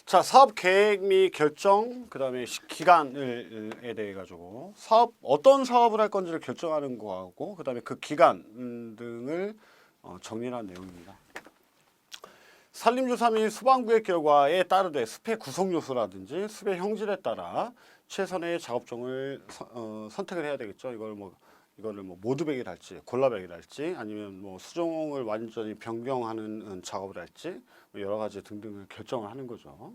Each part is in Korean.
자, 사업 계획 및 결정, 그다음에 기간에 대해 가지고 어떤 사업을 할 건지를 결정하는 거하고, 그다음에 그 기간 등을 정리한 내용입니다. 산림조사 및 소방구획 결과에 따르되 숲의 구성 요소라든지 숲의 형질에 따라 최선의 작업종을 선택을 해야 되겠죠. 이거를 모두백이라 할지 골라백이라 할지 아니면 수종을 완전히 변경하는 작업을 할지 여러 가지 등등을 결정을 하는 거죠.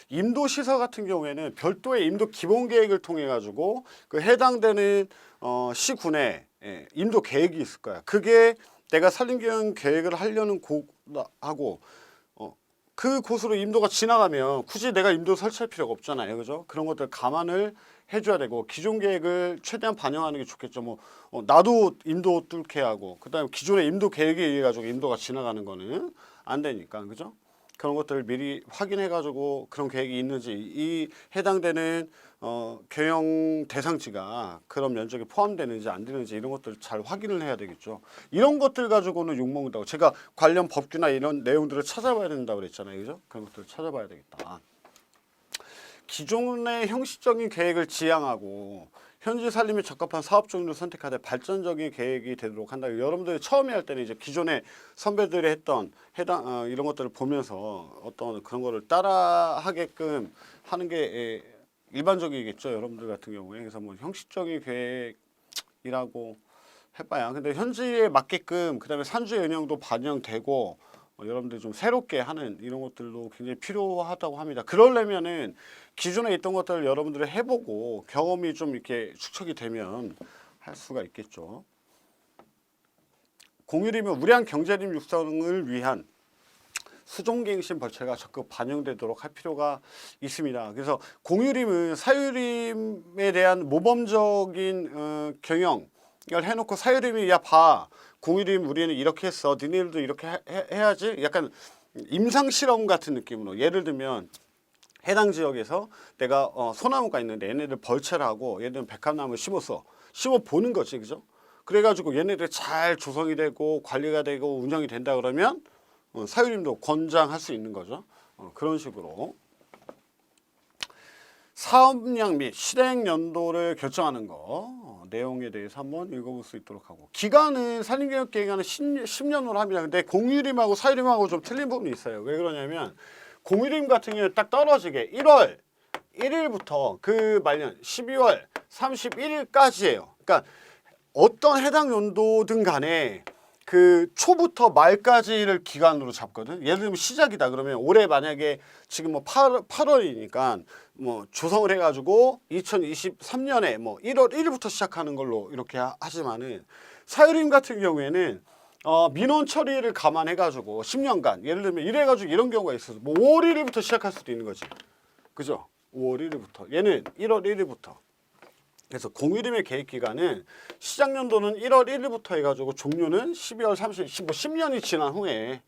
임도 시설 같은 경우에는 별도의 임도 기본 계획을 통해 가지고 그 해당되는 시군에 임도 계획이 있을 거야. 그게 내가 산림경영 계획을 하려는 곳하고 그 곳으로 임도가 지나가면 굳이 내가 임도 설치할 필요가 없잖아요, 그죠? 그런 것들 감안을 해줘야 되고 기존 계획을 최대한 반영하는 게 좋겠죠. 나도 임도 뚫게 하고 그다음에 기존의 임도 계획에 의해 가지고 임도가 지나가는 거는 안 되니까, 그죠? 그런 것들을 미리 확인해 가지고 그런 계획이 있는지 이 해당되는 경영 대상지가 그런 면적에 포함되는지 안 되는지 이런 것들 잘 확인을 해야 되겠죠. 이런 것들 가지고는 욕먹는다고 제가 관련 법규나 이런 내용들을 찾아봐야 된다고 그랬잖아요, 그죠? 그런 것들을 찾아봐야 되겠다. 기존의 형식적인 계획을 지향하고 현지 산림에 적합한 사업 종류를 선택하되 발전적인 계획이 되도록 한다. 여러분들이 처음에 할 때는 이제 기존의 선배들이 했던 이런 것들을 보면서 어떤 그런 거를 따라하게끔 하는 게 일반적이겠죠. 여러분들 같은 경우에. 그래서 형식적인 계획이라고 해봐야. 근데 현지에 맞게끔 그다음에 산주의 영향도 반영되고 여러분들이 좀 새롭게 하는 이런 것들도 굉장히 필요하다고 합니다. 그러려면은 기존에 있던 것들을 여러분들이 해보고 경험이 좀 이렇게 축적이 되면 할 수가 있겠죠. 공유림은 우량 경제림 육성을 위한 수종갱신 벌채가 적극 반영되도록 할 필요가 있습니다. 그래서 공유림은 사유림에 대한 모범적인 경영을 해놓고 사유림이 야 봐. 공유림 우리는 이렇게 했어. 니네들도 이렇게 해야지. 약간 임상실험 같은 느낌으로 예를 들면 해당 지역에서 내가 소나무가 있는데 얘네들 벌채를 하고 얘네들은 백합나무 심었어. 심어 보는 거지, 그죠? 그래가지고 얘네들 잘 조성이 되고 관리가 되고 운영이 된다 그러면 사유림도 권장할 수 있는 거죠. 그런 식으로 사업량 및 실행 연도를 결정하는 거 내용에 대해서 한번 읽어볼 수 있도록 하고, 기간은 산림개혁기획안은 10년으로 합니다. 근데 공유림하고 사유림하고 좀 틀린 부분이 있어요. 왜 그러냐면 공유림 같은 경우는 딱 떨어지게 1월 1일부터 그 말년 12월 31일까지예요. 그러니까 어떤 해당 연도든 간에 그 초부터 말까지를 기간으로 잡거든. 예를 들면 시작이다 그러면 올해 만약에 지금 8월이니까 조성을 해가지고 2023년에 1월 1일부터 시작하는 걸로 이렇게 하지만은 사유림 같은 경우에는 민원 처리를 감안해가지고 10년간 예를 들면 이래가지고 이런 경우가 있어서 5월 1일부터 시작할 수도 있는 거지, 그죠? 5월 1일부터 얘는 1월 1일부터. 그래서 공유림의 계획 기간은 시작 연도는 1월 1일부터 해가지고 종료는 12월 30일, 10년이 지난 후에.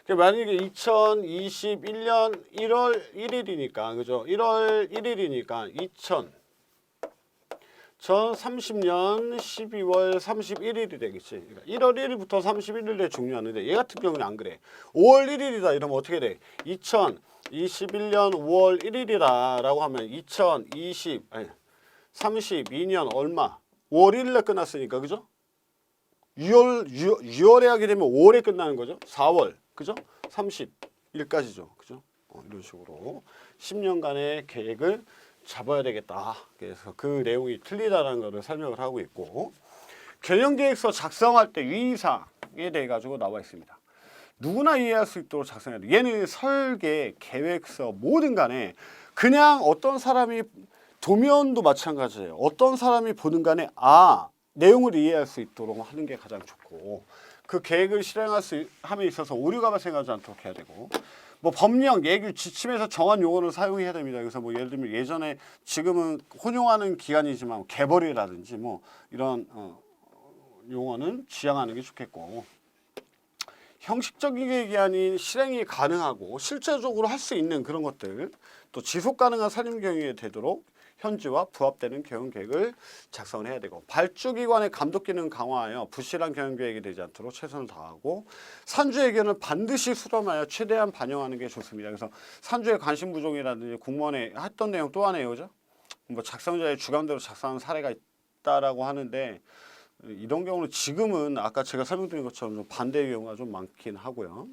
만약에 2021년 1월 1일이니까, 그죠? 1월 1일이니까 2030년 12월 31일이 되겠지. 그러니까 1월 1일부터 31일에 종료하는데 얘 같은 경우는 안 그래. 5월 1일이다 이러면 어떻게 돼? 2021년 5월 1일이다 라고 하면 32년 얼마? 5월 1일에 끝났으니까, 그죠? 6월에 하게 되면 5월에 끝나는 거죠. 4월, 그죠? 30일까지죠, 그죠? 이런 식으로 10년간의 계획을 잡아야 되겠다. 그래서 그 내용이 틀리다라는 것을 설명을 하고 있고, 경영계획서 작성할 때 유의사항에 대해 가지고 나와 있습니다. 누구나 이해할 수 있도록 작성해야 돼. 얘는 설계, 계획서 뭐든 간에 그냥 어떤 사람이 도면도 마찬가지예요. 어떤 사람이 보는 간에 내용을 이해할 수 있도록 하는 게 가장 좋고, 그 계획을 실행함에 있어서 오류가 발생하지 않도록 해야 되고, 법령, 예규, 지침에서 정한 용어를 사용해야 됩니다. 그래서 예를 들면 예전에 지금은 혼용하는 기간이지만 개벌이라든지 이런 용어는 지양하는 게 좋겠고, 형식적인 계획이 아닌 실행이 가능하고 실제적으로 할 수 있는 그런 것들, 또 지속 가능한 산림 경영이 되도록 현지와 부합되는 경영 계획을 작성을 해야 되고 발주기관의 감독 기능 강화하여 부실한 경영 계획이 되지 않도록 최선을 다하고 산주 의견을 반드시 수렴하여 최대한 반영하는 게 좋습니다. 그래서 산주의 관심 부족이라든지 공무원에 했던 내용 또 하네요, 그죠? 뭐 작성자의 주관대로 작성한 사례가 있다라고 하는데 이런 경우는 지금은 아까 제가 설명드린 것처럼 좀 반대의 경우가 좀 많긴 하고요.